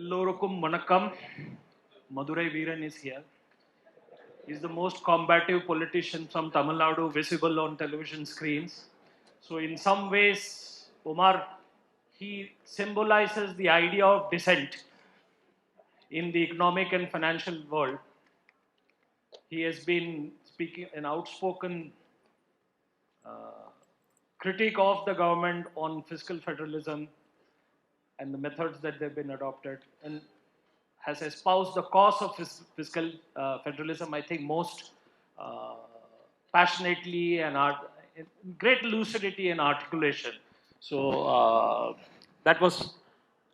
Elorukum Manakam, Madurai Veeran is here. He's the most combative politician from Tamil Nadu visible on television screens. So, in some ways, Omar, he symbolizes the idea of dissent in the economic and financial world. He has been speaking an outspoken critique of the government on fiscal federalism and the methods that they've been adopted, and has espoused the cause of fiscal federalism, I think, most uh, passionately and in great lucidity and articulation. So that was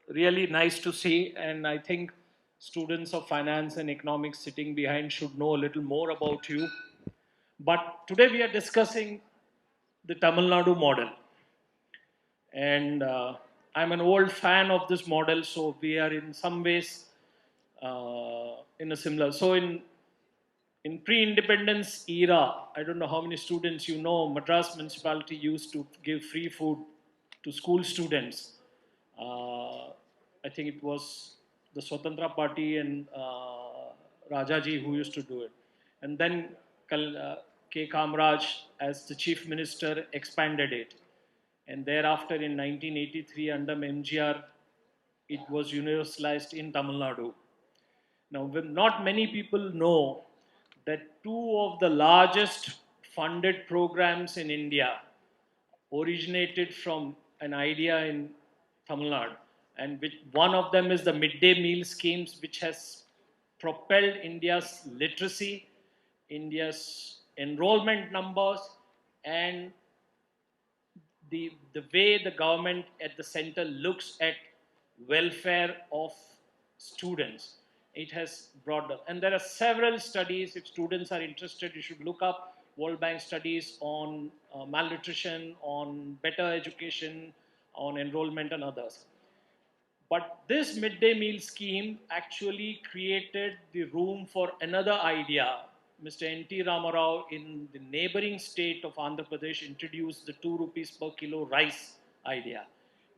really nice to see, and I think students of finance and economics sitting behind should know a little more about you. But today we are discussing the Tamil Nadu model, and I'm an old fan of this model, so we are in some ways in a similar. So in pre-independence era, I don't know how many students you know, Madras municipality used to give free food to school students. I think it was the Swatantra Party and Rajaji who used to do it. And then K. Kamraj, as the chief minister, expanded it. And thereafter, in 1983, under MGR, it was universalized in Tamil Nadu. Now, not many people know that two of the largest funded programs in India originated from an idea in Tamil Nadu, and which one of them is the midday meal schemes, which has propelled India's literacy, India's enrollment numbers, and the way the government at the center looks at welfare of students. It has brought up, and there are several studies. If students are interested, you should look up World Bank studies on malnutrition, on better education, on enrollment, and others. But this midday meal scheme actually created the room for another idea. Mr. N.T. Ramarao in the neighboring state of Andhra Pradesh introduced the 2 rupees per kilo rice idea,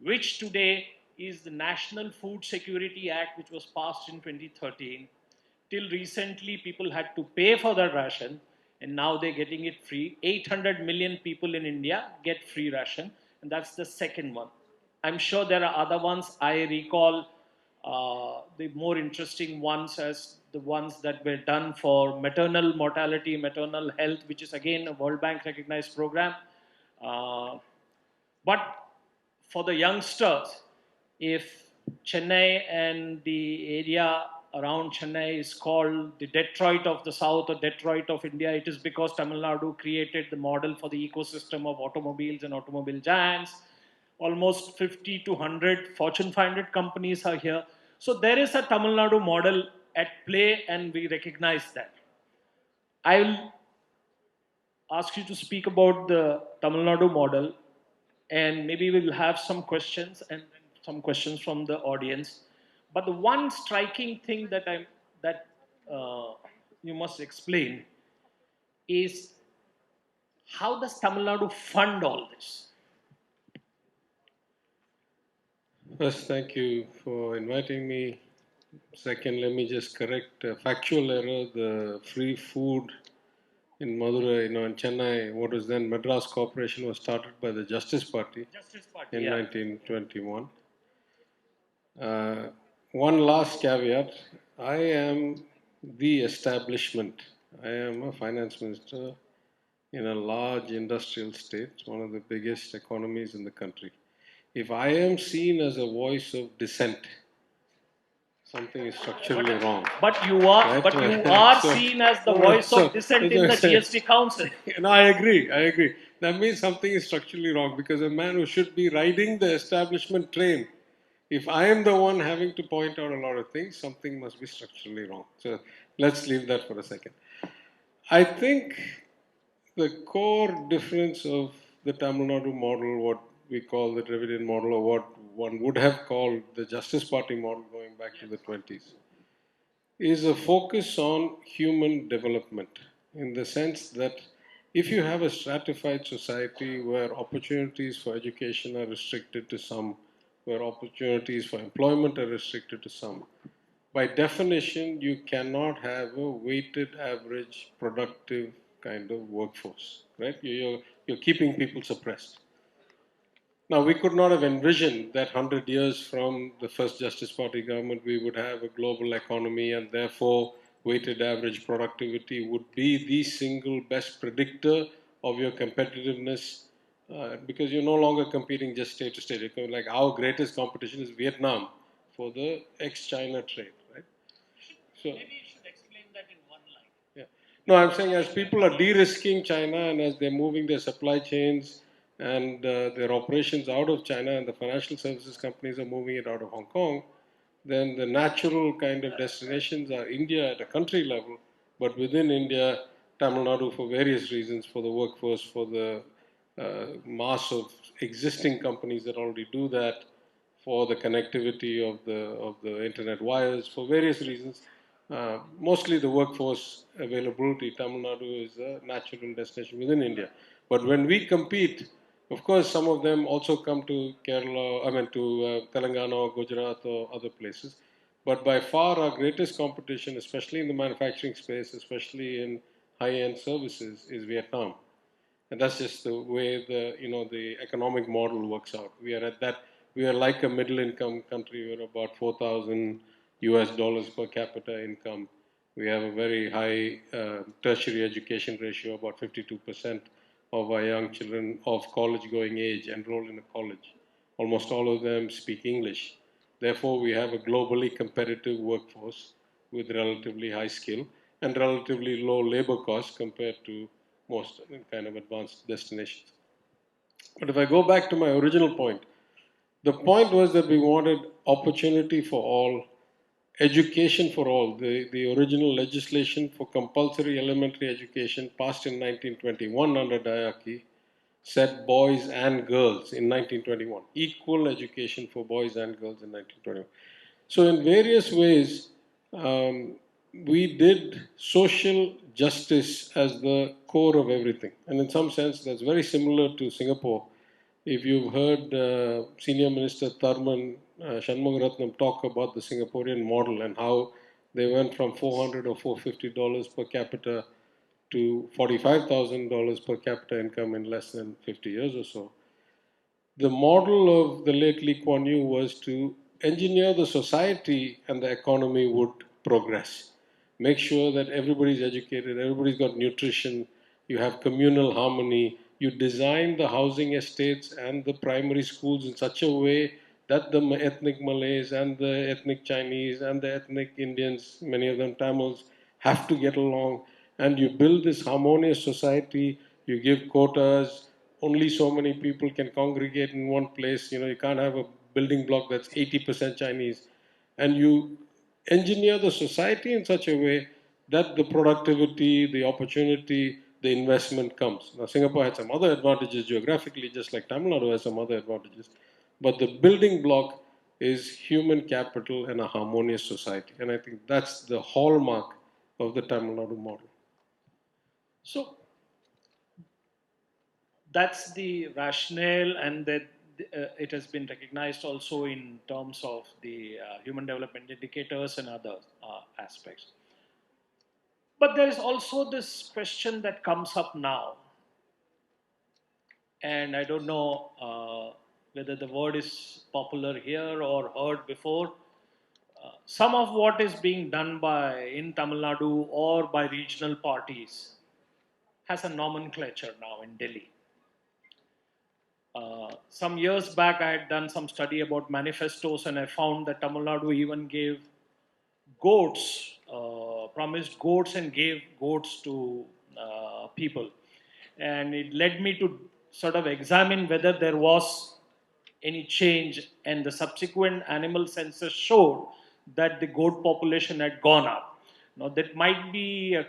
which today is the National Food Security Act, which was passed in 2013. Till recently, people had to pay for that ration, and now they're getting it free. 800 million people in India get free ration, and that's the second one. I'm sure there are other ones. I recall the more interesting ones as the ones that were done for maternal mortality, maternal health, which is again a World Bank recognized program. Uh, but for the youngsters, if Chennai and the area around Chennai is called the Detroit of the South or Detroit of India, it is because Tamil Nadu created the model for the ecosystem of automobiles and automobile giants. Almost 50 to 100 Fortune 500 companies are here. So there is a Tamil Nadu model at play, and we recognize that. I will ask you to speak about the Tamil Nadu model, and maybe we'll have some questions and some questions from the audience. But the one striking thing that you must explain is how does Tamil Nadu fund all this? First, thank you for inviting me. Second, let me just correct a factual error. The free food in Madurai, in Chennai, what was then Madras Corporation, was started by the Justice Party in 1921. One last caveat, I am the establishment. I am a finance minister in a large industrial state, one of the biggest economies in the country. If I am seen as a voice of dissent, something is structurally wrong. But you are, right? but you are So- seen as the voice of dissent in the GST Council. No, I agree. That means something is structurally wrong, because a man who should be riding the establishment train, if I am the one having to point out a lot of things, something must be structurally wrong. So let's leave that for a second. I think the core difference of the Tamil Nadu model, what we call the Dravidian model, or what one would have called the Justice Party model going back to the 20s, is a focus on human development, in the sense that if you have a stratified society where opportunities for education are restricted to some where opportunities for employment are restricted to some. By definition, you cannot have a weighted average productive kind of workforce, right? You're keeping people suppressed. Now, we could not have envisioned that 100 years from the first Justice Party government, we would have a global economy and therefore weighted average productivity would be the single best predictor of your competitiveness because you're no longer competing just state to state. Like our greatest competition is Vietnam for the ex-China trade, right? So, maybe you should explain that in one line. yeah. No, I'm saying as people are de-risking China and as they're moving their supply chains and their operations out of China and the financial services companies are moving it out of Hong Kong, then the natural kind of destinations are India at a country level, but within India, Tamil Nadu for various reasons, for the workforce, for the mass of existing companies that already do that, for the connectivity of the internet wires, for various reasons. Mostly the workforce availability, Tamil Nadu is a natural destination within India. But when we compete, of course, some of them also come to Kerala, I mean to Telangana or Gujarat or other places. But by far our greatest competition, especially in the manufacturing space, especially in high-end services, is Vietnam. And that's just the way the economic model works out. We are at that. We are like a middle-income country. We're about 4,000 US dollars per capita income. We have a very high tertiary education ratio. About 52% of our young children of college-going age enroll in a college. Almost all of them speak English. Therefore, we have a globally competitive workforce with relatively high skill and relatively low labor costs compared to most kind of advanced destinations. But if I go back to my original point, the point was that we wanted opportunity for all, education for all. The original legislation for compulsory elementary education passed in 1921 under Dayaki said boys and girls in 1921, equal education for boys and girls in 1921. So, in various ways, um, we did social justice as the core of everything. And in some sense, that's very similar to Singapore. If you've heard Senior Minister Tharman Shanmugaratnam talk about the Singaporean model and how they went from $400 or $450 per capita to $45,000 per capita income in less than 50 years or so, the model of the late Lee Kuan Yew was to engineer the society and the economy would progress. Make sure that everybody's educated, everybody's got nutrition, you have communal harmony, you design the housing estates and the primary schools in such a way that the ethnic Malays and the ethnic Chinese and the ethnic Indians, many of them Tamils, have to get along. And you build this harmonious society, you give quotas, only so many people can congregate in one place. You can't have a building block that's 80% Chinese. And you engineer the society in such a way that the productivity, the opportunity, the investment comes. Now, Singapore had some other advantages geographically, just like Tamil Nadu has some other advantages. But the building block is human capital and a harmonious society. And I think that's the hallmark of the Tamil Nadu model. So that's the rationale, and that it has been recognized also in terms of the human development indicators and other aspects. But there is also this question that comes up now, and I don't know whether the word is popular here or heard before. Some of what is being done by in Tamil Nadu or by regional parties has a nomenclature now in Delhi. Some years back, I had done some study about manifestos, and I found that Tamil Nadu even gave goats, promised goats, and gave goats to people. And it led me to sort of examine whether there was any change, and the subsequent animal census showed that the goat population had gone up. Now, that might be a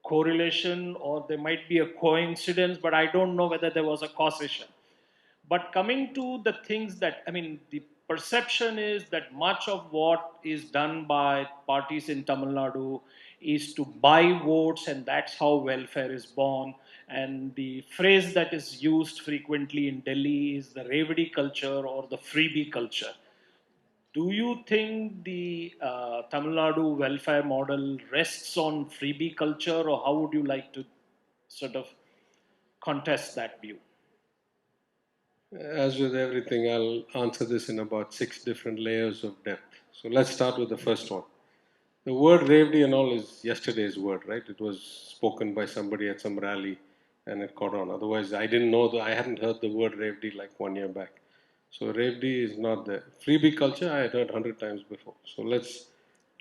correlation or there might be a coincidence, but I don't know whether there was a causation. But coming to the things that, I mean, the perception is that much of what is done by parties in Tamil Nadu is to buy votes, and that's how welfare is born. And the phrase that is used frequently in Delhi is the Revdi culture or the freebie culture. Do you think the Tamil Nadu welfare model rests on freebie culture, or how would you like to sort of contest that view? As with everything, I'll answer this in about 6 different layers of depth. So let's start with the first one. The word Revdi and all is yesterday's word, right? It was spoken by somebody at some rally and it caught on. Otherwise, I didn't know that I hadn't heard the word Revdi like 1 year back. So Revdi is not there. Freebie culture, I had heard 100 times before. So let's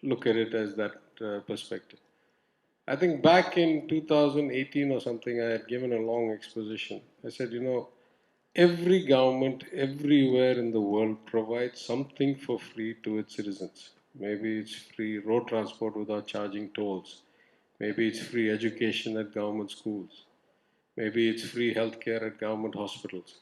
look at it as that perspective. I think back in 2018 or something, I had given a long exposition. I said, every government everywhere in the world provides something for free to its citizens. Maybe it's free road transport without charging tolls. Maybe it's free education at government schools. Maybe it's free healthcare at government hospitals.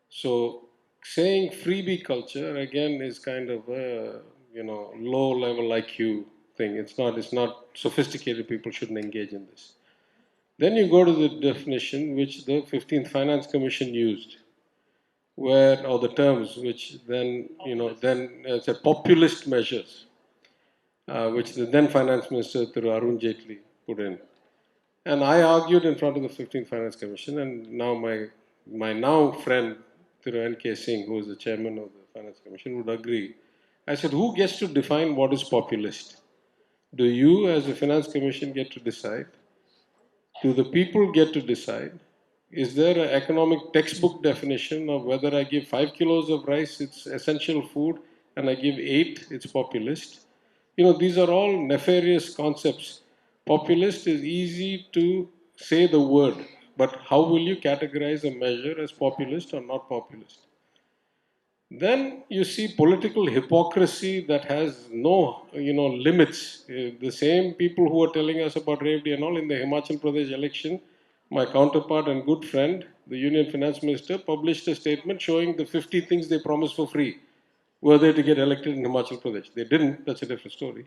So saying freebie culture again is kind of a low level IQ thing. It's not sophisticated people shouldn't engage in this. Then you go to the definition which the 15th Finance Commission used, where or the terms which then said populist measures, which the then Finance Minister through Arun Jaitley put in. And I argued in front of the 15th Finance Commission, and now my now friend through N.K. Singh, who is the chairman of the Finance Commission, would agree. I said, who gets to define what is populist? Do you, as a Finance Commission, get to decide? Do the people get to decide? Is there an economic textbook definition of whether I give 5 kilos of rice, it's essential food, and I give 8, it's populist? These are all nefarious concepts. Populist is easy to say the word, but how will you categorize a measure as populist or not populist? Then you see political hypocrisy that has no, limits. The same people who are telling us about Revdi and all in the Himachal Pradesh election, my counterpart and good friend, the Union Finance Minister, published a statement showing the 50 things they promised for free were they to get elected in Himachal Pradesh. They didn't, that's a different story.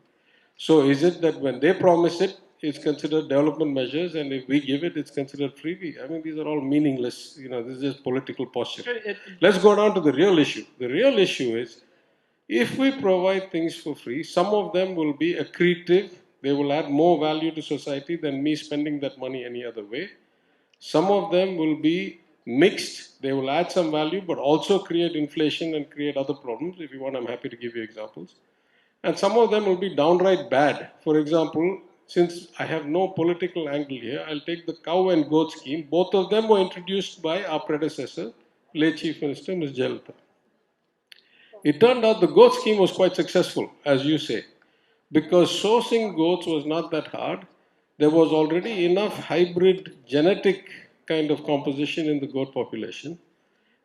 So is it that when they promise it, it's considered development measures, and if we give it, it's considered freebie? I mean, these are all meaningless. This is just political posture. Let's go down to the real issue. The real issue is, if we provide things for free, some of them will be accretive. They will add more value to society than me spending that money any other way. Some of them will be mixed. They will add some value, but also create inflation and create other problems. If you want, I'm happy to give you examples. And some of them will be downright bad. For example, since I have no political angle here, I'll take the cow and goat scheme. Both of them were introduced by our predecessor, late Chief Minister Ms. Jayalalitha. It turned out the goat scheme was quite successful, as you say, because sourcing goats was not that hard. There was already enough hybrid genetic kind of composition in the goat population.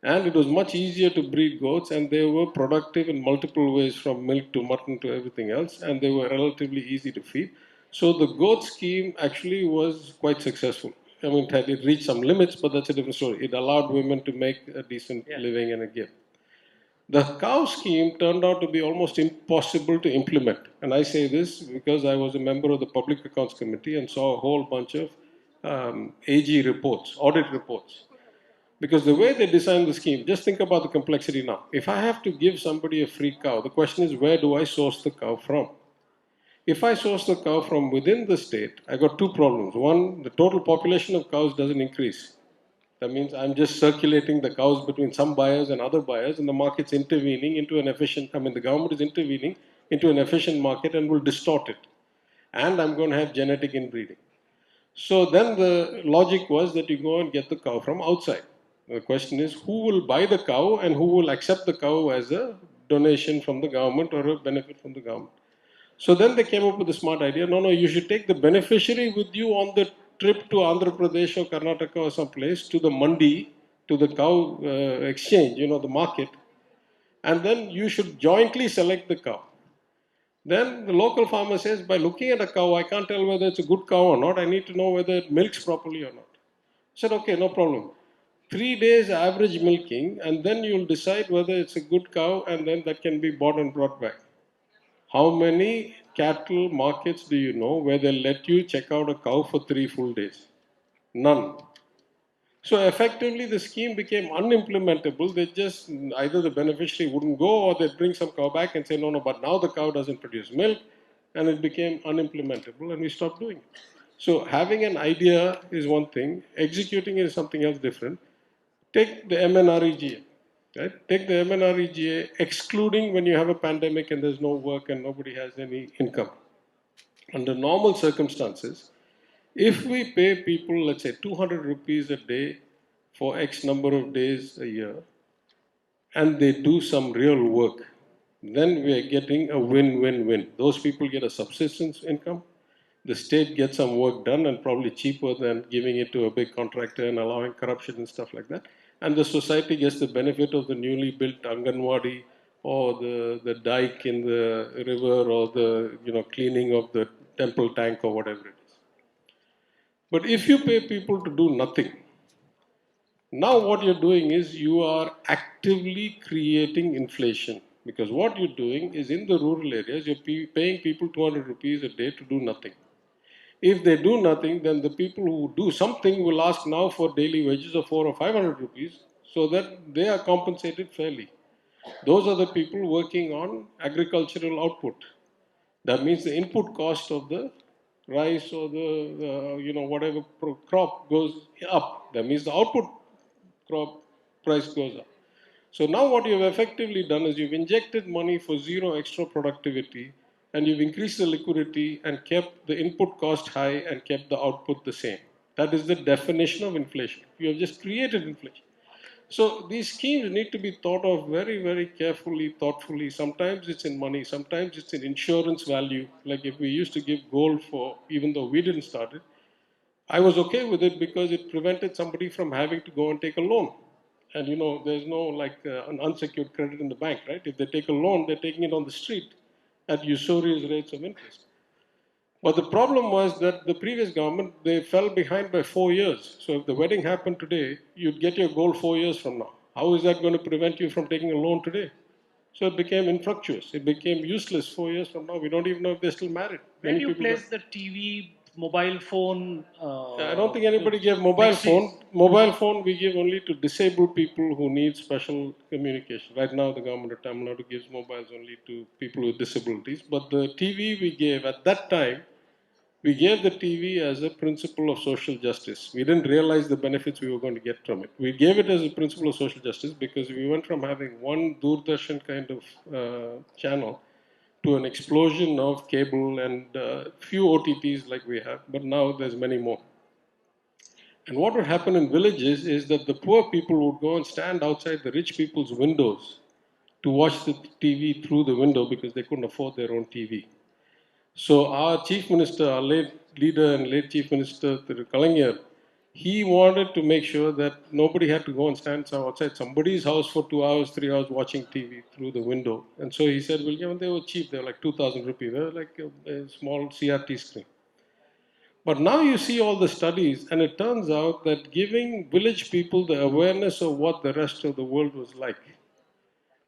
And it was much easier to breed goats, and they were productive in multiple ways, from milk to mutton to everything else, and they were relatively easy to feed. So the goat scheme actually was quite successful. I mean, it reached some limits, but that's a different story. It allowed women to make a decent living and a give. The cow scheme turned out to be almost impossible to implement. And I say this because I was a member of the Public Accounts Committee and saw a whole bunch of AG reports, audit reports. Because the way they designed the scheme, just think about the complexity now. If I have to give somebody a free cow, the question is, where do I source the cow from? If I source the cow from within the state, I got 2 problems. One, the total population of cows doesn't increase. That means I'm just circulating the cows between some buyers and other buyers, and the market's intervening into an efficient, the government is intervening into an efficient market and will distort it. And I'm going to have genetic inbreeding. So then the logic was that you go and get the cow from outside. The question is, who will buy the cow and who will accept the cow as a donation from the government or a benefit from the government? So then they came up with a smart idea. No, you should take the beneficiary with you on the trip to Andhra Pradesh or Karnataka or someplace, to the mandi, to the cow exchange, the market. And then you should jointly select the cow. Then the local farmer says, by looking at a cow, I can't tell whether it's a good cow or not. I need to know whether it milks properly or not. I said, okay, no problem. 3 days average milking, and then you'll decide whether it's a good cow, and then that can be bought and brought back. How many cattle markets do you know where they let you check out a cow for 3 full days? None. So effectively, the scheme became unimplementable. They just either the beneficiary wouldn't go, or they'd bring some cow back and say, no, no, but now the cow doesn't produce milk, and it became unimplementable, and we stopped doing it. So having an idea is one thing, executing it is something else different. Take the MNREGA, right? Take the MNREGA, excluding when you have a pandemic and there's no work and nobody has any income. Under normal circumstances, if we pay people, let's say 200 rupees a day for X number of days a year, and they do some real work, then we are getting a win-win-win. Those people get a subsistence income, the state gets some work done and probably cheaper than giving it to a big contractor and allowing corruption and stuff like that. And the society gets the benefit of the newly built Anganwadi or the dike in the river or the cleaning of the temple tank or whatever it is. But if you pay people to do nothing, now what you're doing is you are actively creating inflation. Because what you're doing is in the rural areas, you're paying people 200 rupees a day to do nothing. If they do nothing, then the people who do something will ask now for daily wages of 400 or 500 rupees so that they are compensated fairly. Those are the people working on agricultural output. That means the input cost of the rice or the whatever crop goes up. That means the output crop price goes up. So now what you've effectively done is you've injected money for zero extra productivity, and you've increased the liquidity and kept the input cost high and kept the output the same. That is the definition of inflation. You have just created inflation. So these schemes need to be thought of very, very carefully, thoughtfully. Sometimes it's in money, sometimes it's in insurance value. Like if we used to give gold for, even though we didn't start it, I was okay with it because it prevented somebody from having to go and take a loan. And there's no an unsecured credit in the bank, right? If they take a loan, they're taking it on the street at usurious rates of interest. But the problem was that the previous government, they fell behind by 4 years. So if the wedding happened today, you'd get your gold 4 years from now. How is that going to prevent you from taking a loan today? So it became infructuous. It became useless 4 years from now. We don't even know if they're still married. Where do you place the TV, mobile phone? I don't think anybody gave mobile mixes? phone. Mobile phone we give only to disabled people who need special communication. Right now, the government of Tamil Nadu gives mobiles only to people with disabilities. But the TV we gave at that time, we gave the TV as a principle of social justice. We didn't realize the benefits we were going to get from it. We gave it as a principle of social justice because we went from having one Doordarshan kind of channel to an explosion of cable and few OTTs like we have, but now there's many more. And what would happen in villages is that the poor people would go and stand outside the rich people's windows to watch the TV through the window because they couldn't afford their own TV. So our chief minister, our late leader and late chief minister, Kalangir, he wanted to make sure that nobody had to go and stand outside somebody's house for 2 hours, 3 hours watching TV through the window. And so he said, well, they were cheap. They were like 2,000 rupees. They were like a small CRT screen. But now you see all the studies, and it turns out that giving village people the awareness of what the rest of the world was like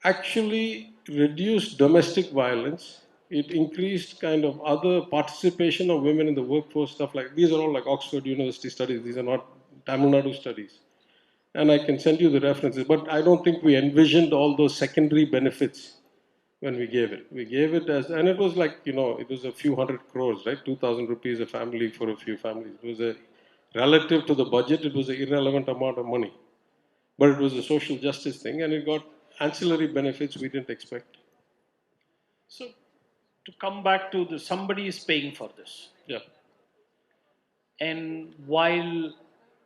actually reduced domestic violence. It increased kind of other participation of women in the workforce, stuff like these are all like Oxford University studies. These are not Tamil Nadu studies. And I can send you the references, but I don't think we envisioned all those secondary benefits when we gave it. We gave it as, and it was like, it was a few hundred crores, right? 2,000 rupees a family for a few families. It was relative to the budget, it was an irrelevant amount of money. But it was a social justice thing, and it got ancillary benefits we didn't expect. So, to come back to somebody is paying for this. Yeah. And while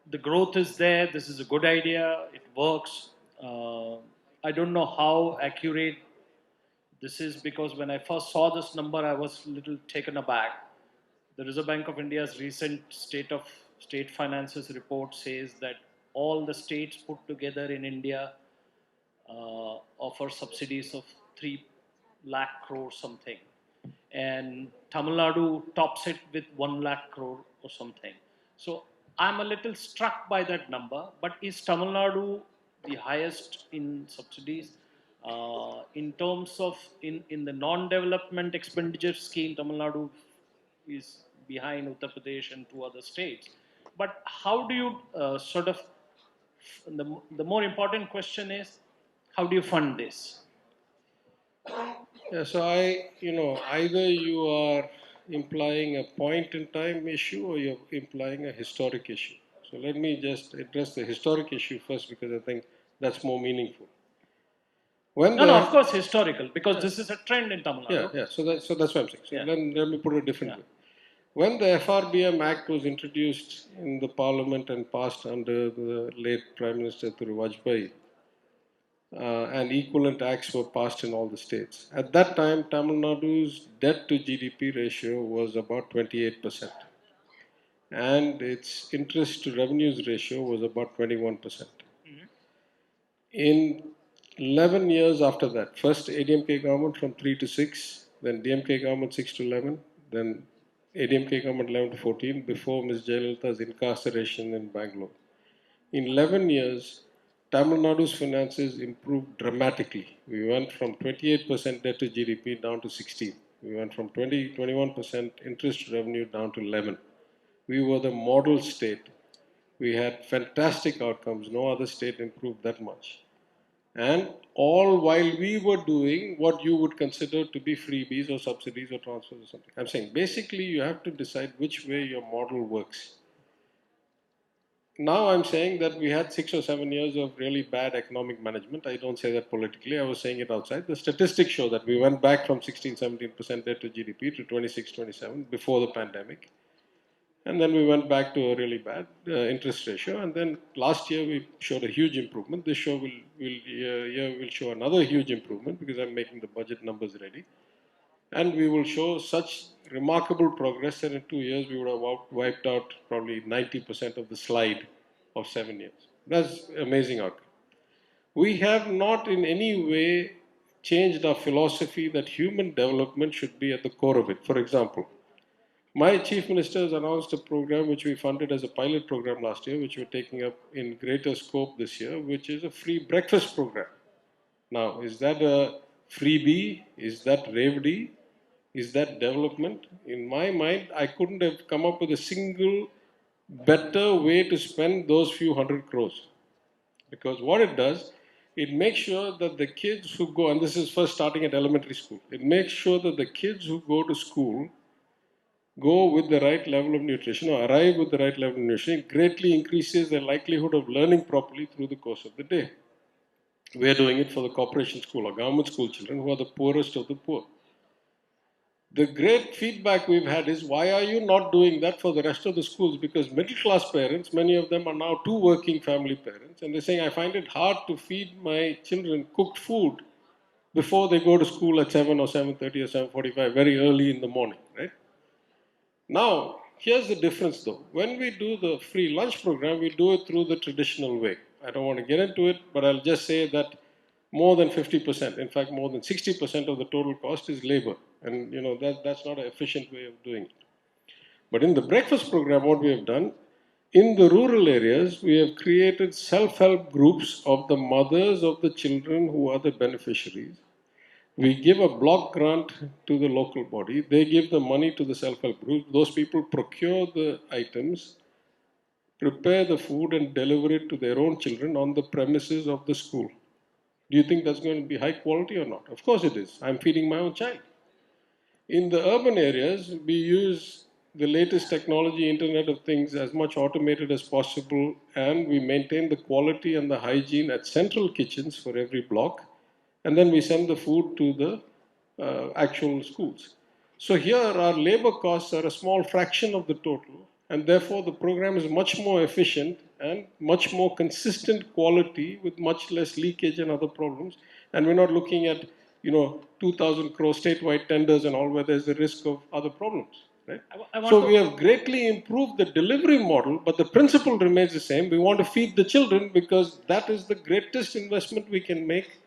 the growth is there, this is a good idea, it works. I don't know how accurate this is because when I first saw this number, I was a little taken aback. The Reserve Bank of India's recent state finances report says that all the states put together in India offer subsidies of 3 lakh crore something. And Tamil Nadu tops it with 1 lakh crore or something. So I'm a little struck by that number. But is Tamil Nadu the highest in subsidies? In terms of in the non-development expenditure scheme, Tamil Nadu is behind Uttar Pradesh and two other states. But how do you sort of the more important question is how do you fund this? Yeah, so either you are implying a point in time issue or you're implying a historic issue. So let me just address the historic issue first because I think that's more meaningful. When No, no, of the course historical because this is a trend in Tamil yeah, Nadu. yeah. So that's what I'm saying. So Yeah. let me put it a different Yeah. way. When the FRBM Act was introduced in the Parliament and passed under the late Prime Minister Thiru Vajpayee, and equivalent acts were passed in all the states. At that time, Tamil Nadu's debt to GDP ratio was about 28%, and its interest to revenues ratio was about 21%. In 11 years after that, first ADMK government from 3 to 6, then DMK government 6 to 11, then ADMK government 11 to 14, before Ms. Jayalalitha's incarceration in Bangalore. In 11 years, Tamil Nadu's finances improved dramatically. We went from 28% debt to GDP down to 16. We went from 21% interest revenue down to 11. We were the model state. We had fantastic outcomes. No other state improved that much. And all while we were doing what you would consider to be freebies or subsidies or transfers or something. I'm saying basically you have to decide which way your model works. Now I'm saying that we had 6 or 7 years of really bad economic management. I don't say that politically. I was saying it outside. The statistics show that we went back from 16, 17% debt to GDP to 26, 27 before the pandemic. And then we went back to a really bad interest ratio. And then last year we showed a huge improvement. This year will show another huge improvement because I'm making the budget numbers ready. And we will show such remarkable progress that in 2 years we would have wiped out probably 90% of the slide of 7 years. That's amazing outcome. We have not in any way changed our philosophy that human development should be at the core of it. For example, my chief minister has announced a program which we funded as a pilot program last year, which we're taking up in greater scope this year, which is a free breakfast program. Now, is that a freebie? Is that revdi? Is that development? In my mind, I couldn't have come up with a single better way to spend those few hundred crores. Because what it does, it makes sure that the kids who go, and this is first starting at elementary school, it makes sure that the kids who go to school go with the right level of nutrition or arrive with the right level of nutrition. It greatly increases their likelihood of learning properly through the course of the day. We are doing it for the corporation school or government school children who are the poorest of the poor. The great feedback we've had is, why are you not doing that for the rest of the schools? Because middle class parents, many of them are now two working family parents, and they're saying, I find it hard to feed my children cooked food before they go to school at 7 or 7:30 or 7:45, very early in the morning, right? Now, here's the difference though. When we do the free lunch program, we do it through the traditional way. I don't want to get into it, but I'll just say that more than 50%, in fact, more than 60% of the total cost is labor. And that's not an efficient way of doing it. But in the breakfast program, what we have done, in the rural areas, we have created self-help groups of the mothers of the children who are the beneficiaries. We give a block grant to the local body. They give the money to the self-help group. Those people procure the items, prepare the food, and deliver it to their own children on the premises of the school. Do you think that's going to be high quality or not? Of course it is. I'm feeding my own child. In the urban areas, we use the latest technology, Internet of Things, as much automated as possible, and we maintain the quality and the hygiene at central kitchens for every block, and then we send the food to the actual schools. So here, our labor costs are a small fraction of the total, and therefore the program is much more efficient and much more consistent quality with much less leakage and other problems. And we're not looking at 2,000 crore statewide tenders and all where there's the risk of other problems. Right? So we have greatly improved the delivery model, but the principle remains the same. We want to feed the children because that is the greatest investment we can make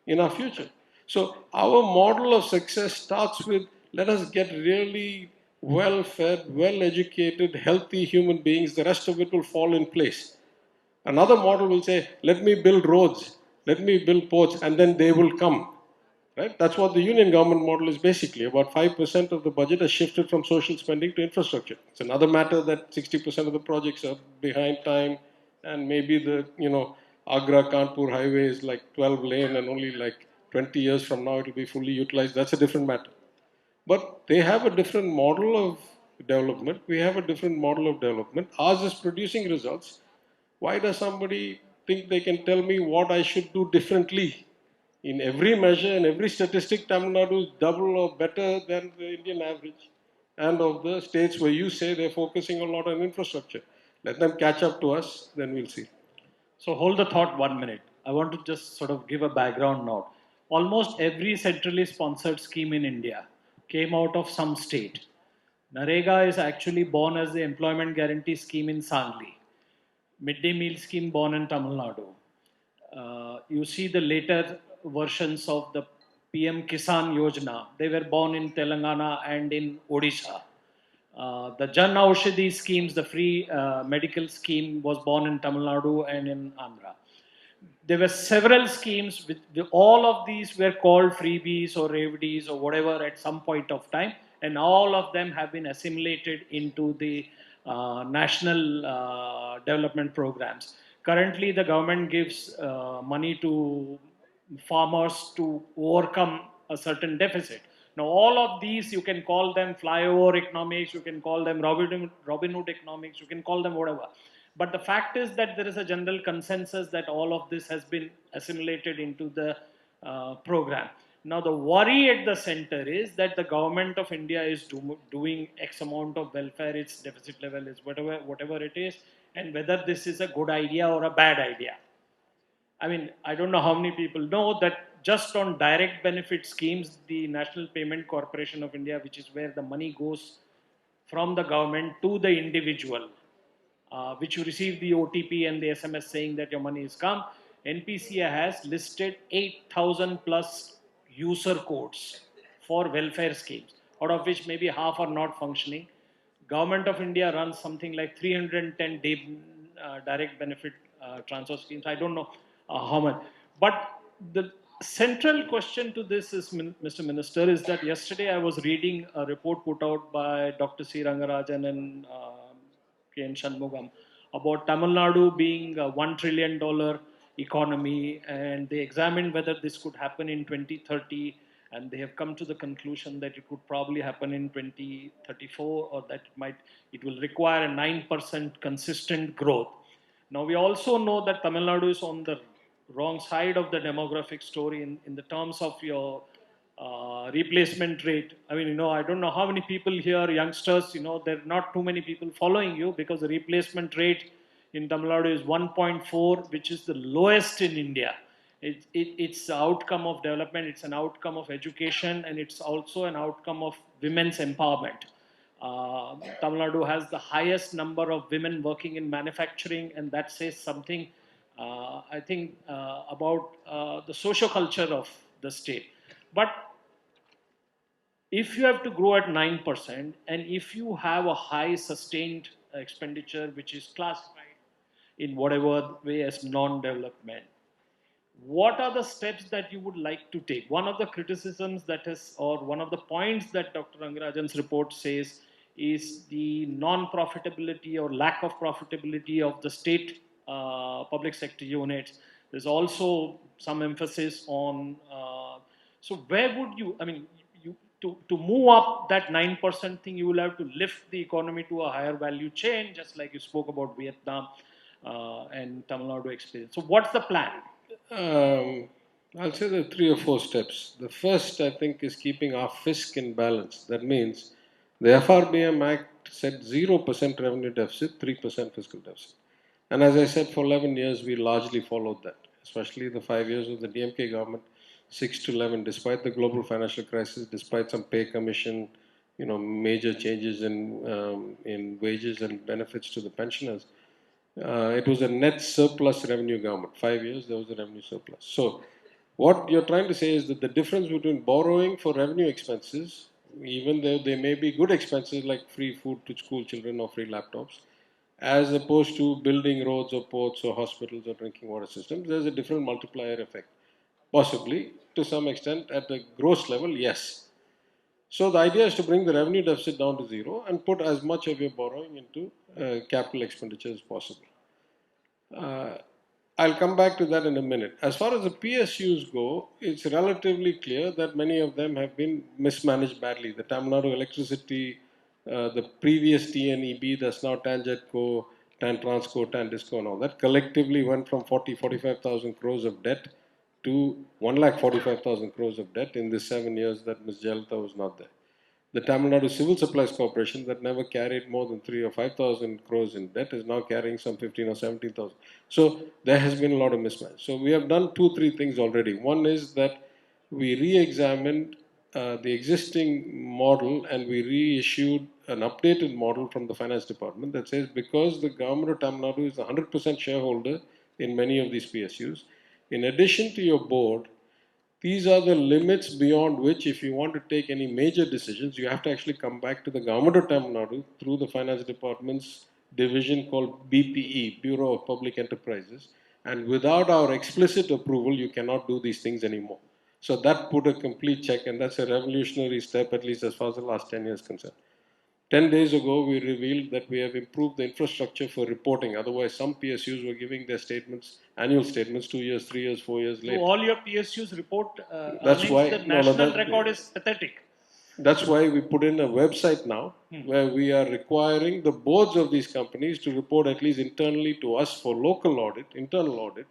in our future. So our model of success starts with, let us get really well-fed, well-educated, healthy human beings. The rest of it will fall in place. Another model will say, let me build roads. let me build ports and then they will come. Right? That's what the union government model is basically. About 5% of the budget has shifted from social spending to infrastructure. It's another matter that 60% of the projects are behind time, and maybe the, Agra Kanpur highway is like 12 lane and only like 20 years from now it will be fully utilized. That's a different matter. But they have a different model of development. We have a different model of development. Ours is producing results. Why does somebody think they can tell me what I should do differently? In every measure and every statistic, Tamil Nadu is double or better than the Indian average. And of the states where you say they're focusing a lot on infrastructure. Let them catch up to us, then we'll see. So hold the thought 1 minute. I want to just sort of give a background note. Almost every centrally sponsored scheme in India came out of some state. Narega is actually born as the employment guarantee scheme in Sangli. Midday meal scheme born in Tamil Nadu. You see the later versions of the PM Kisan Yojana. They were born in Telangana and in Odisha. The Jan Aushadhi schemes, the free medical scheme, was born in Tamil Nadu and in Andhra. There were several schemes. All of these were called freebies or revenues or whatever at some point of time, and all of them have been assimilated into the national development programs. Currently, the government gives money to farmers to overcome a certain deficit. Now, all of these, you can call them flyover economics, you can call them Robin Hood economics, you can call them whatever. But the fact is that there is a general consensus that all of this has been assimilated into the program. Now, the worry at the center is that the government of India is doing X amount of welfare, its deficit level is whatever it is, and whether this is a good idea or a bad idea. I mean, I don't know how many people know that just on direct benefit schemes, the National Payment Corporation of India, which is where the money goes from the government to the individual, which you receive the OTP and the SMS saying that your money is come, NPCA has listed 8,000 plus user codes for welfare schemes, out of which maybe half are not functioning. Government of India runs something like 310 direct benefit transfer schemes. I don't know how much. But the central question to this is, Mr. Minister, is that yesterday I was reading a report put out by Dr. C. Rangarajan and K.N. Shanmugam about Tamil Nadu being a $1 trillion economy, and they examined whether this could happen in 2030, and they have come to the conclusion that it could probably happen in 2034, or that it will require a 9% consistent growth. Now, we also know that Tamil Nadu is on the wrong side of the demographic story in the terms of your replacement rate. I mean, I don't know how many people here, youngsters, there are not too many people following you, because the replacement rate in Tamil Nadu is 1.4, which is the lowest in India. It's the outcome of development, it's an outcome of education, and it's also an outcome of women's empowerment. Tamil Nadu has the highest number of women working in manufacturing, and that says something, I think, about the social culture of the state. But if you have to grow at 9%, and if you have a high sustained expenditure which is classified in whatever way as non-development, what are the steps that you would like to take? One of the criticisms or one of the points that Dr. Rangarajan's report says is the non-profitability or lack of profitability of the state public sector units. There's also some emphasis on, so where would you, I mean, to move up that 9% thing, you will have to lift the economy to a higher value chain, just like you spoke about Vietnam and Tamil Nadu experience. So what's the plan? I'll say there are 3 or 4 steps. The first, I think, is keeping our fisc in balance. That means the FRBM Act said 0% revenue deficit, 3% fiscal deficit. And as I said, for 11 years, we largely followed that, especially the 5 years of the DMK government, 6 to 11, despite the global financial crisis, despite some pay commission, major changes in wages and benefits to the pensioners. It was a net surplus revenue government. 5 years, there was a revenue surplus. So what you're trying to say is that the difference between borrowing for revenue expenses, even though they may be good expenses like free food to school children or free laptops, as opposed to building roads or ports or hospitals or drinking water systems. There's a different multiplier effect. Possibly, to some extent, at a gross level, yes. So the idea is to bring the revenue deficit down to zero and put as much of your borrowing into capital expenditure as possible. Uh, I'll come back to that in a minute. As far as the PSUs go, it's relatively clear that many of them have been mismanaged badly. The Tamil Nadu electricity, the previous TNEB, that's now TANGEDCO, TAN Transco, TAN Disco, and all that, collectively went from 45,000 crores of debt to 1,45,000 crores of debt in the 7 years that Ms. Jayalalitha was not there. The Tamil Nadu Civil Supplies Corporation, that never carried more than 3 or 5,000 crores in debt, is now carrying some 15 or 17,000. So there has been a lot of mismatch. So we have done 2, 3 things already. One is that we re-examined the existing model and we reissued an updated model from the finance department that says because the government of Tamil Nadu is 100% shareholder in many of these PSUs, in addition to your board, these are the limits beyond which, if you want to take any major decisions, you have to actually come back to the government of Tamil Nadu through the finance department's division called BPE, Bureau of Public Enterprises. And without our explicit approval, you cannot do these things anymore. So that put a complete check, and that's a revolutionary step, at least as far as the last 10 years is concerned. 10 days ago, we revealed that we have improved the infrastructure for reporting. Otherwise, some PSUs were giving their statements, annual statements, 2 years, 3 years, 4 years So late. all your PSUs report That's earnings. why, The no, no, national record is pathetic. that's why we put in a website now where we are requiring the boards of these companies to report at least internally to us for local audit, internal audit,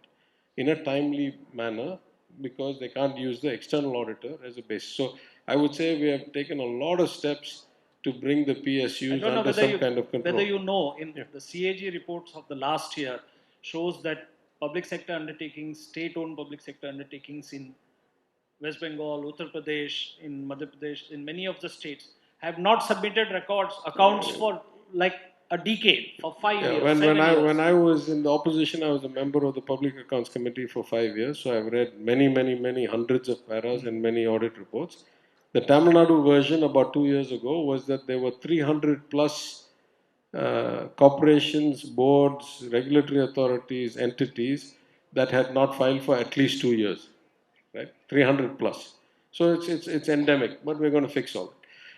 in a timely manner because they can't use the external auditor as a base. So I would say we have taken a lot of steps to bring the I PSUs don't know under whether some you kind of control. in the CAG reports of the last year shows that public sector undertakings, state-owned public sector undertakings in West Bengal, Uttar Pradesh, in Madhya Pradesh, in many of the states have not submitted records, accounts for like a decade, for 5 years, When 7 years. when I was in the opposition, I was a member of the Public Accounts Committee for 5 years. So I've read many hundreds of paras and many audit reports. The Tamil Nadu version about 2 years ago was that there were 300 plus corporations, boards, regulatory authorities, entities that had not filed for at least 2 years, right? 300 plus. So it's endemic, but we're going to fix all it.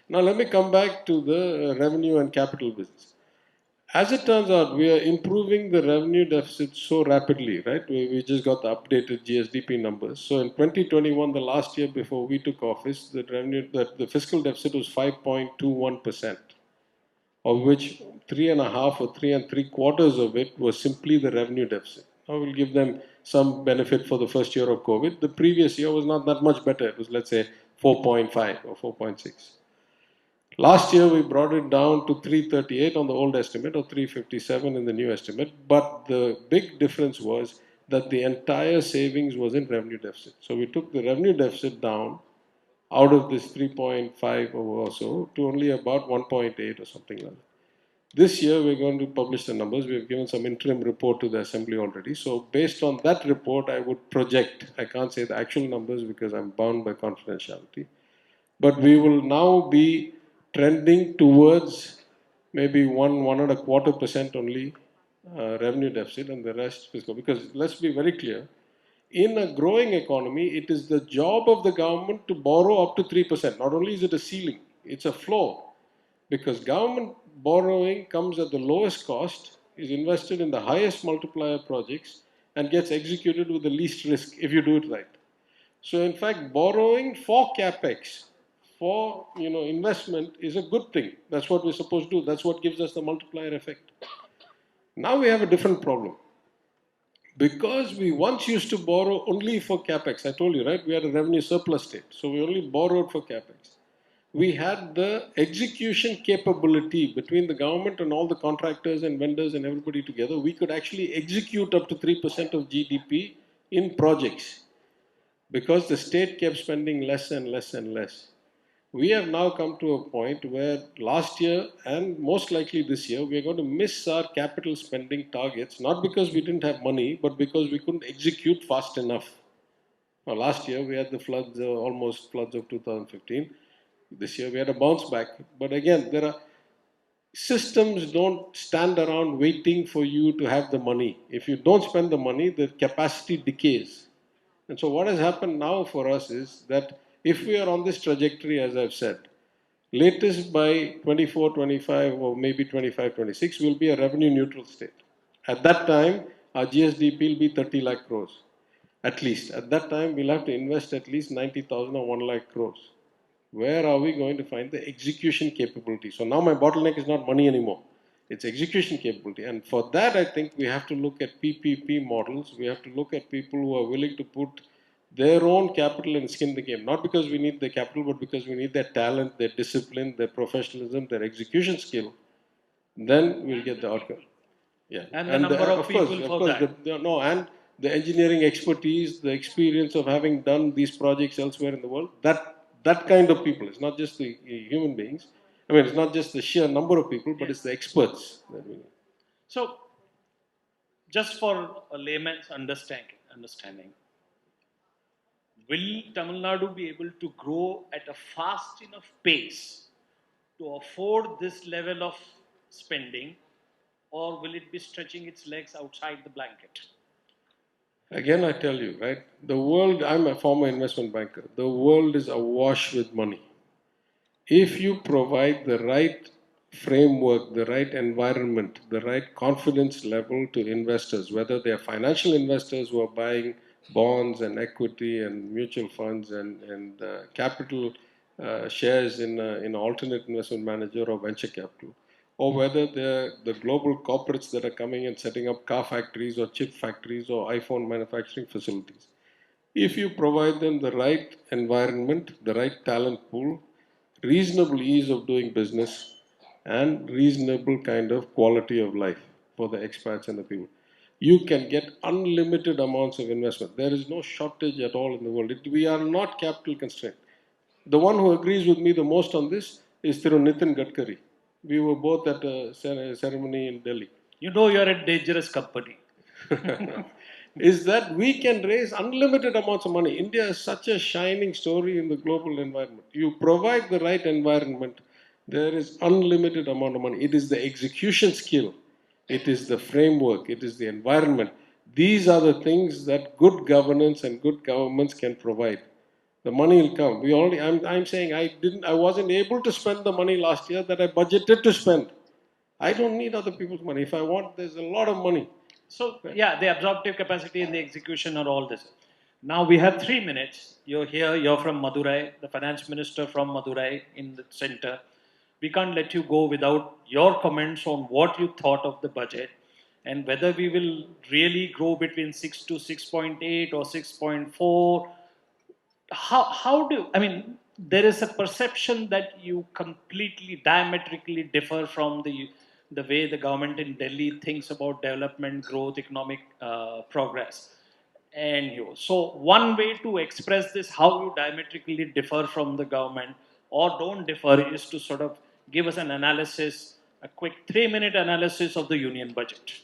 Now let me come back to the revenue and capital business. As it turns out, we are improving the revenue deficit so rapidly, right? We just got the updated GSDP numbers. So in 2021, the last year before we took office, the fiscal deficit was 5.21%, of which 3.5 or 3 3/4 of it was simply the revenue deficit. Now we'll give them some benefit for the first year of COVID. The previous year was not that much better. It was, let's say, 4.5 or 4.6. Last year, we brought it down to 338 on the old estimate or 357 in the new estimate. But the big difference was that the entire savings was in revenue deficit. So we took the revenue deficit down out of this 3.5 or so to only about 1.8 or something like that. This year, we're going to publish the numbers. We've given some interim report to the assembly already. So based on that report, I would project, I can't say the actual numbers because I'm bound by confidentiality, but we will now be trending towards maybe 1.25% only revenue deficit and the rest fiscal. Because let's be very clear, in a growing economy, it is the job of the government to borrow up to 3%. Not only is it a ceiling, it's a floor. Because government borrowing comes at the lowest cost, is invested in the highest multiplier projects, and gets executed with the least risk if you do it right. So in fact, borrowing for capex, for investment is a good thing. That's what we're supposed to do. That's what gives us the multiplier effect. Now we have a different problem. Because we once used to borrow only for capex, I told you, right? We had a revenue surplus state. So we only borrowed for capex. We had the execution capability between the government and all the contractors and vendors and everybody together. We could actually execute up to 3% of GDP in projects because the state kept spending less and less and less. We have now come to a point where last year and most likely this year, we're going to miss our capital spending targets, not because we didn't have money, but because we couldn't execute fast enough. Now, last year we had the floods, almost floods of 2015. This year we had a bounce back. But again, systems don't stand around waiting for you to have the money. If you don't spend the money, the capacity decays. And so, what has happened now for us is that if we are on this trajectory, as I've said, latest by 24, 25, or maybe 25, 26, we'll be a revenue neutral state. At that time, our GSDP will be 30 lakh crores. At least. At that time, we'll have to invest at least 90,000 or 1 lakh crores. Where are we going to find the execution capability? So now my bottleneck is not money anymore. It's execution capability. And for that, I think we have to look at PPP models. We have to look at people who are willing to put their own capital and skin in the game. Not because we need the capital, but because we need their talent, their discipline, their professionalism, their execution skill. Then we'll get the outcome. Yeah, and the number of people for that. No, and the engineering expertise, the experience of having done these projects elsewhere in the world. That kind of people. It's not just the human beings. I mean, it's not just the sheer number of people, but it's the experts that we need. So, just for a layman's understanding, will Tamil Nadu be able to grow at a fast enough pace to afford this level of spending, or will it be stretching its legs outside the blanket? Again, I tell you, right? The world, I'm a former investment banker. The world is awash with money. If you provide the right framework, the right environment, the right confidence level to investors, whether they are financial investors who are buying bonds and equity and mutual funds and capital shares in an alternate investment manager or venture capital, or whether they're the global corporates that are coming and setting up car factories or chip factories or iPhone manufacturing facilities. If you provide them the right environment, the right talent pool, reasonable ease of doing business, and reasonable kind of quality of life for the expats and the people, you can get unlimited amounts of investment. There is no shortage at all in the world. We are not capital constrained. The one who agrees with me the most on this is Thiru Nitin Gadkari. We were both at a ceremony in Delhi. You know, you're a dangerous company. Is that we can raise unlimited amounts of money. India is such a shining story in the global environment. You provide the right environment, there is unlimited amount of money. It is the execution skill, it is the framework, it is the environment. These are the things that good governance and good governments can provide. The money will come. I'm saying I wasn't able to spend the money last year that I budgeted to spend. I don't need other people's money. If I want, there's a lot of money. So, yeah, the absorptive capacity and the execution are all this. Now we have 3 minutes. You're here, you're from Madurai, the finance minister from Madurai in the center. We can't let you go without your comments on what you thought of the budget and whether we will really grow between 6 to 6.8 or 6.4. How do, I mean, there is a perception that you completely diametrically differ from the way the government in Delhi thinks about development, growth, economic progress. And you, so one way to express this, how you diametrically differ from the government or don't differ, is to sort of give us an analysis, a quick 3 minute analysis of the union budget.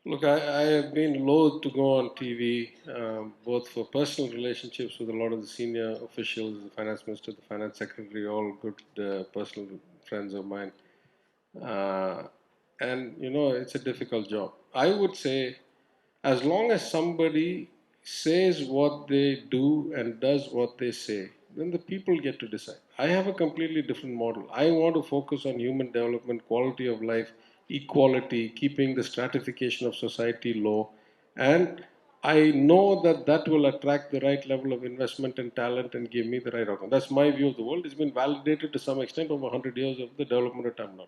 Look, I have been loath to go on TV, both for personal relationships with a lot of the senior officials, the finance minister, the finance secretary, all good personal friends of mine. And, you know, it's a difficult job. I would say, as long as somebody says what they do and does what they say, then the people get to decide. I have a completely different model. I want to focus on human development, quality of life, equality, keeping the stratification of society low. And I know that that will attract the right level of investment and talent and give me the right outcome. That's my view of the world. It's been validated to some extent over 100 years of the development of Tamil Nadu.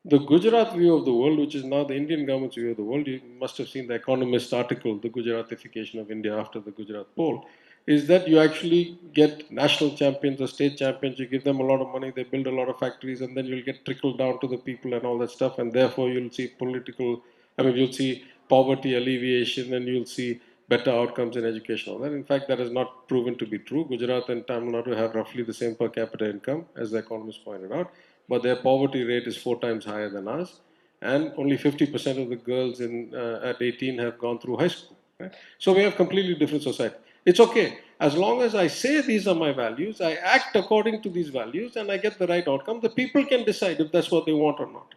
The Gujarat view of the world, which is now the Indian government's view of the world, you must have seen the Economist article, The Gujaratification of India after the Gujarat poll, is that you actually get national champions or state champions, you give them a lot of money, they build a lot of factories, and then you'll get trickled down to the people and all that stuff, and therefore you'll see you'll see poverty alleviation and you'll see better outcomes in education. All that. In fact, that has not proven to be true. Gujarat and Tamil Nadu have roughly the same per capita income, as the economist pointed out, but their poverty rate is 4 times higher than ours, and only 50% of the girls at 18 have gone through high school. Right? So we have completely different society. It's okay. As long as I say these are my values, I act according to these values, and I get the right outcome, the people can decide if that's what they want or not.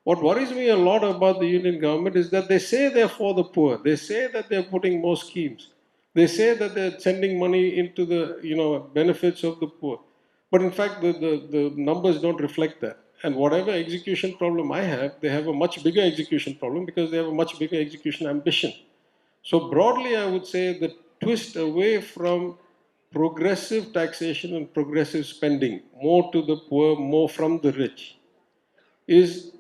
What worries me a lot about the union government is that they say they're for the poor. They say that they're putting more schemes. They say that they're sending money into the benefits of the poor. But in fact, the numbers don't reflect that. And whatever execution problem I have, they have a much bigger execution problem because they have a much bigger execution ambition. So broadly, I would say the twist away from progressive taxation and progressive spending, more to the poor, more from the rich, is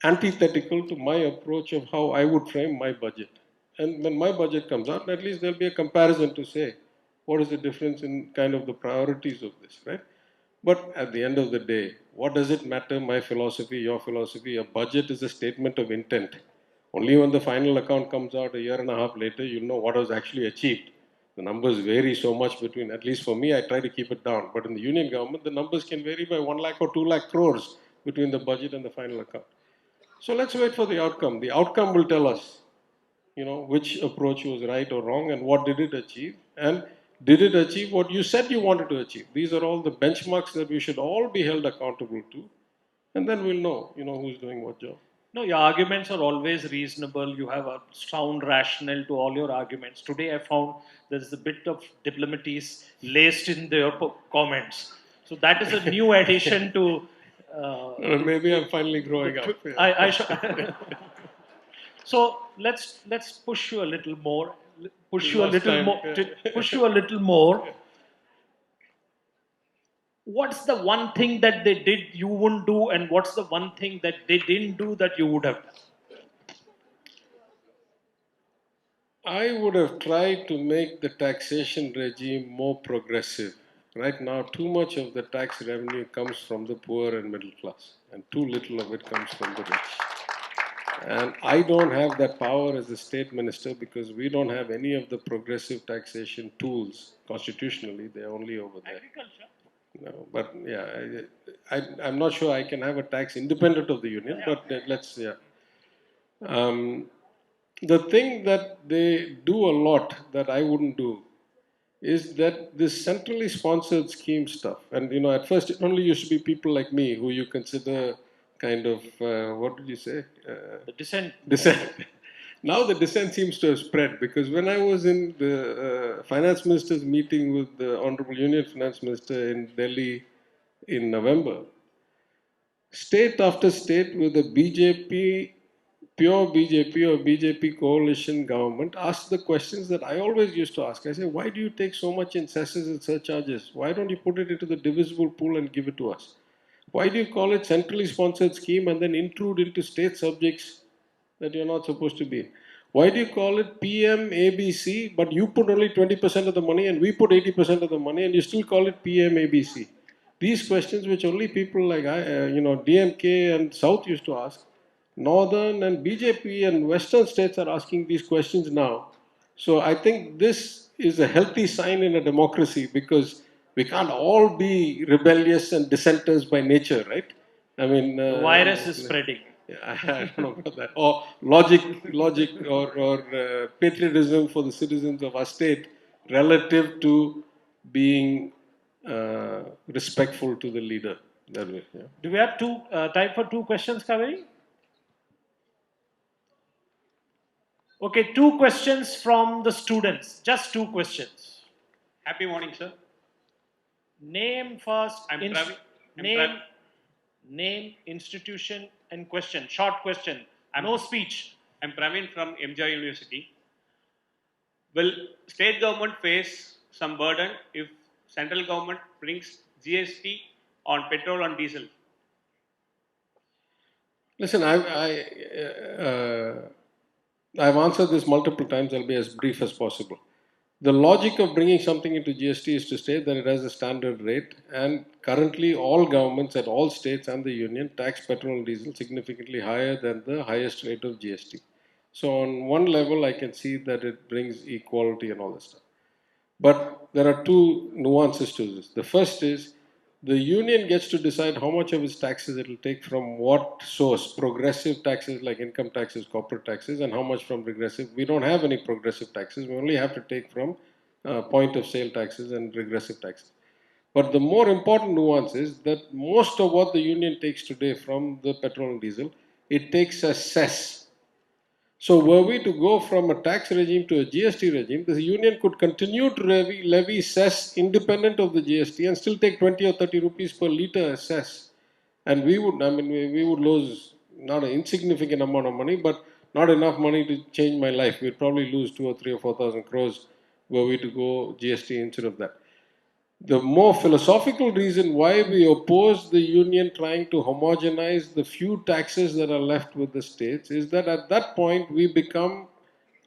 antithetical to my approach of how I would frame my budget. And when my budget comes out, at least there'll be a comparison to say, what is the difference in kind of the priorities of this, right? But at the end of the day, what does it matter, my philosophy, your philosophy? A budget is a statement of intent. Only when the final account comes out a year and a half later, you'll know what was actually achieved. The numbers vary so much between, at least for me, I try to keep it down. But in the union government, the numbers can vary by 1 lakh or 2 lakh crores between the budget and the final account. So let's wait for the outcome. The outcome will tell us, which approach was right or wrong and what did it achieve. And did it achieve what you said you wanted to achieve? These are all the benchmarks that we should all be held accountable to. And then we'll know, who's doing what job. No, your arguments are always reasonable. You have a sound rationale to all your arguments. Today, I found there's a bit of diplomacies laced in their comments. So that is a new addition to. Maybe I'm finally growing up. Yeah. So let's push you a little more. Push you a little more. Push you a little more. What's the one thing that they did you wouldn't do, and what's the one thing that they didn't do that you would have done? I would have tried to make the taxation regime more progressive. Right now, too much of the tax revenue comes from the poor and middle class, and too little of it comes from the rich. And I don't have that power as a state minister because we don't have any of the progressive taxation tools constitutionally. They're only over there. Agriculture. No, but yeah, I'm not sure I can have a tax independent of the union, but let's, yeah. The thing that they do a lot that I wouldn't do is that this centrally sponsored scheme stuff. And, at first it only used to be people like me who you consider kind of, what did you say? The dissent. Dissent. Now the dissent seems to have spread because when I was in the finance minister's meeting with the Honorable Union Finance Minister in Delhi in November, state after state with a BJP, pure BJP or BJP coalition government asked the questions that I always used to ask. I say, why do you take so much in cesses and surcharges? Why don't you put it into the divisible pool and give it to us? Why do you call it centrally sponsored scheme and then intrude into state subjects that you're not supposed to be? Why do you call it PM ABC, but you put only 20% of the money and we put 80% of the money and you still call it PM ABC? These questions which only people like DMK and South used to ask, Northern and BJP and Western states are asking these questions now. So I think this is a healthy sign in a democracy because we can't all be rebellious and dissenters by nature, right? I mean, the virus is spreading. I don't know about that. Or logic, or patriotism for the citizens of our state relative to being respectful to the leader. That way. Yeah. Do we have time for two questions, Kaveri? Okay, two questions from the students. Just two questions. Happy morning, sir. Name first. Name, institution, and question. Short question. No speech. I'm Praveen from MJ University. Will state government face some burden if central government brings GST on petrol and diesel? Listen, I've answered this multiple times. I'll be as brief as possible. The logic of bringing something into GST is to state that it has a standard rate, and currently all governments at all states and the union tax petrol and diesel significantly higher than the highest rate of GST. So on one level, I can see that it brings equality and all this stuff. But there are two nuances to this. The first is the union gets to decide how much of its taxes it will take from what source, progressive taxes like income taxes, corporate taxes, and how much from regressive. We don't have any progressive taxes. We only have to take from point of sale taxes and regressive taxes. But the more important nuance is that most of what the union takes today from the petrol and diesel, it takes a cess. So were we to go from a tax regime to a GST regime, the union could continue to levy cess independent of the GST and still take 20 or 30 rupees per litre as cess. And we would, we would lose not an insignificant amount of money, but not enough money to change my life. We'd probably lose 2 or 3 or 4,000 crores were we to go GST instead of that. The more philosophical reason why we oppose the union trying to homogenize the few taxes that are left with the states is that at that point we become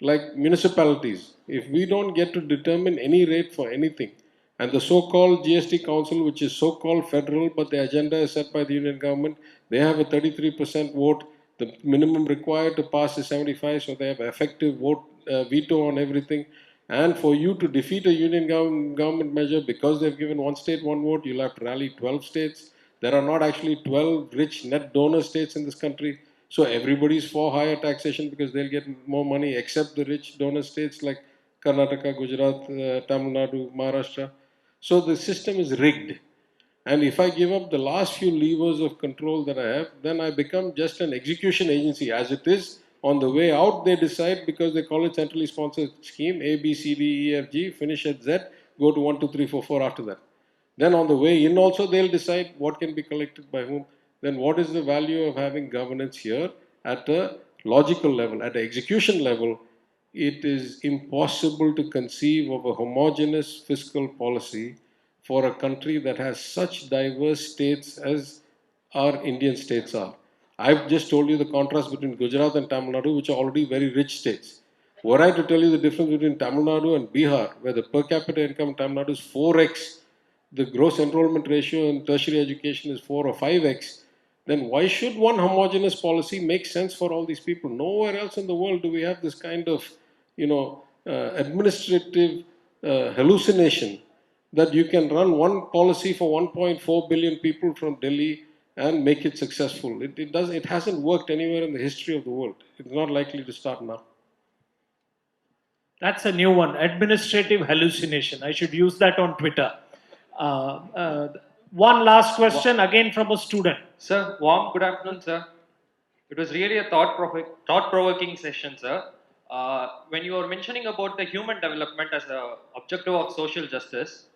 like municipalities. If we don't get to determine any rate for anything, and the so-called GST Council, which is so-called federal, but the agenda is set by the union government, they have a 33% vote. The minimum required to pass is 75, so they have effective vote veto on everything. And for you to defeat a union government measure, because they've given one state one vote, you'll have to rally 12 states. There are not actually 12 rich net donor states in this country. So everybody's for higher taxation because they'll get more money, except the rich donor states like Karnataka, Gujarat, Tamil Nadu, Maharashtra. So the system is rigged. And if I give up the last few levers of control that I have, then I become just an execution agency. As it is, on the way out, they decide, because they call it centrally sponsored scheme, A, B, C, D, E, F, G, finish at Z, go to 1, 2, 3, 4, 4 after that. Then on the way in also, they'll decide what can be collected by whom. Then what is the value of having governance here at a logical level, at an execution level? It is impossible to conceive of a homogeneous fiscal policy for a country that has such diverse states as our Indian states are. I've just told you the contrast between Gujarat and Tamil Nadu, which are already very rich states. Were I to tell you the difference between Tamil Nadu and Bihar, where the per capita income in Tamil Nadu is 4x, the gross enrollment ratio in tertiary education is 4 or 5x, then why should one homogeneous policy make sense for all these people? Nowhere else in the world do we have this kind of, administrative hallucination that you can run one policy for 1.4 billion people from Delhi and make it successful. It hasn't worked anywhere in the history of the world. It's not likely to start now. That's a new one, administrative hallucination. I should use that on Twitter. One last question, again from a student. Sir, warm good afternoon, sir. It was really a thought-provoking session, sir. When you were mentioning about the human development as an objective of social justice,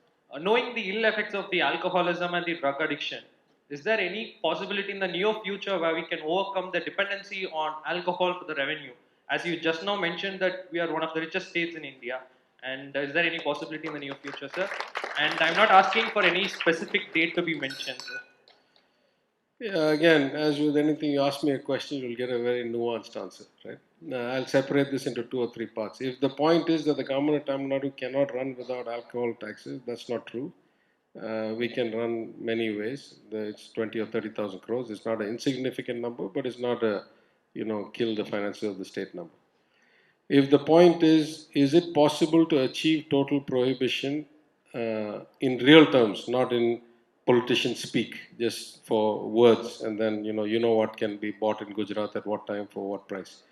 knowing the ill effects of the alcoholism and the drug addiction, is there any possibility in the near future where we can overcome the dependency on alcohol for the revenue? As you just now mentioned that we are one of the richest states in India, and is there any possibility in the near future, sir? And I'm not asking for any specific date to be mentioned, sir. Yeah, again, as with anything, you ask me a question, you'll get a very nuanced answer, right? I'll separate this into 2 or 3 parts. If the point is that the government of Tamil Nadu cannot run without alcohol taxes, that's not true. We can run many ways. It's 20 or 30,000 crores. It's not an insignificant number, but it's not a, kill the finances of the state number. If the point is it possible to achieve total prohibition in real terms, not in politician speak, just for words, and then you know what can be bought in Gujarat at what time for what price.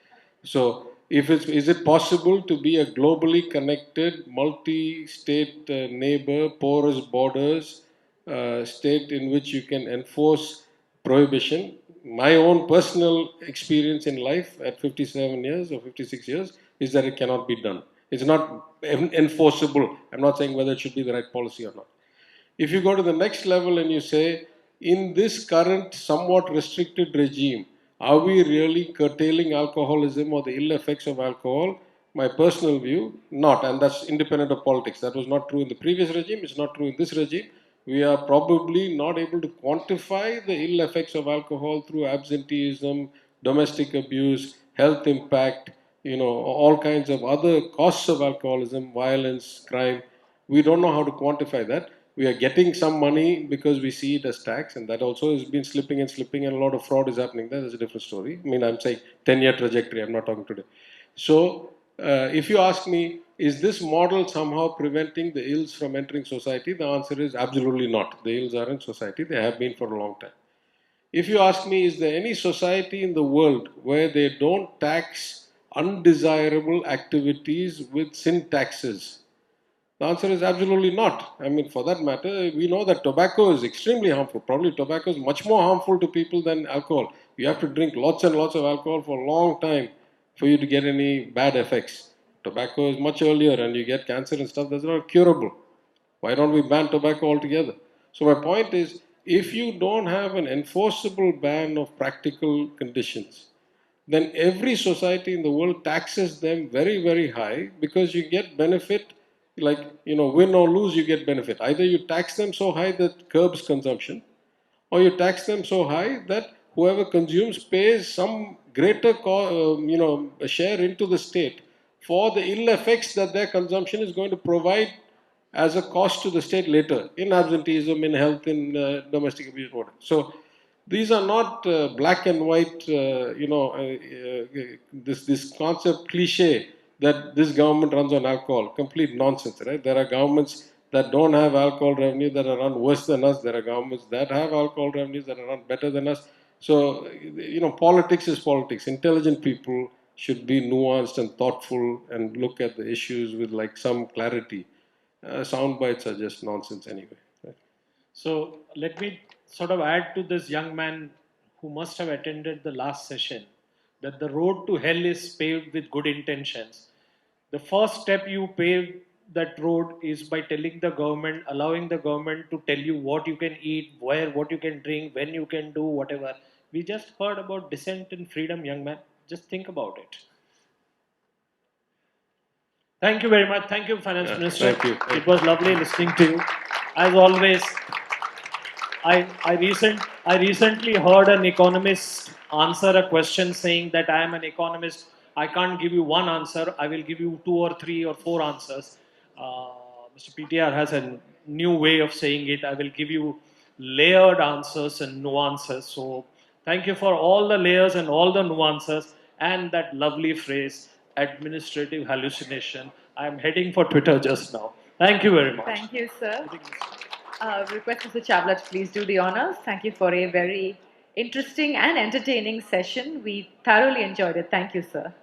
So, is it possible to be a globally connected, multi-state neighbor, porous borders, state in which you can enforce prohibition? My own personal experience in life at 57 years or 56 years is that it cannot be done. It's not enforceable. I'm not saying whether it should be the right policy or not. If you go to the next level and you say, in this current somewhat restricted regime, are we really curtailing alcoholism or the ill effects of alcohol? My personal view, not. And that's independent of politics. That was not true in the previous regime. It's not true in this regime. We are probably not able to quantify the ill effects of alcohol through absenteeism, domestic abuse, health impact, all kinds of other costs of alcoholism, violence, crime. We don't know how to quantify that. We are getting some money because we see it as tax, and that also has been slipping, and a lot of fraud is happening there. That's a different story. I mean, I'm saying 10-year trajectory. I'm not talking today. So, if you ask me, is this model somehow preventing the ills from entering society? The answer is absolutely not. The ills are in society. They have been for a long time. If you ask me, is there any society in the world where they don't tax undesirable activities with sin taxes? The answer is absolutely not. I mean, for that matter, we know that tobacco is extremely harmful. Probably tobacco is much more harmful to people than alcohol. You have to drink lots and lots of alcohol for a long time for you to get any bad effects. Tobacco is much earlier and you get cancer and stuff that's not curable. Why don't we ban tobacco altogether? So my point is, if you don't have an enforceable ban of practical conditions, then every society in the world taxes them very, very high because you get benefit, like, win or lose, you get benefit. Either you tax them so high that curbs consumption, or you tax them so high that whoever consumes pays some greater, a share into the state for the ill effects that their consumption is going to provide as a cost to the state later in absenteeism, in health, in domestic abuse, whatever. So these are not black and white, this concept cliche that this government runs on alcohol. Complete nonsense, right? There are governments that don't have alcohol revenue that are run worse than us. There are governments that have alcohol revenues that are run better than us. So, politics is politics. Intelligent people should be nuanced and thoughtful and look at the issues with like some clarity. Sound bites are just nonsense anyway. Right? So let me sort of add to this young man who must have attended the last session that the road to hell is paved with good intentions. The first step you pave that road is by telling the government, allowing the government to tell you what you can eat, where, what you can drink, when you can do whatever. We just heard about dissent and freedom, young man. Just think about it. Thank you very much. Thank you, Finance Minister. Thank you. It was lovely listening to you. As always, I recently heard an economist answer a question saying that I am an economist. I can't give you one answer. I will give you 2 or 3 or 4 answers. Mr. PTR has a new way of saying it. I will give you layered answers and nuances. So thank you for all the layers and all the nuances and that lovely phrase, administrative hallucination. I am heading for Twitter just now. Thank you very much. Thank you, sir. Request Mr. Chawla to please do the honors. Thank you for a very interesting and entertaining session. We thoroughly enjoyed it. Thank you, sir.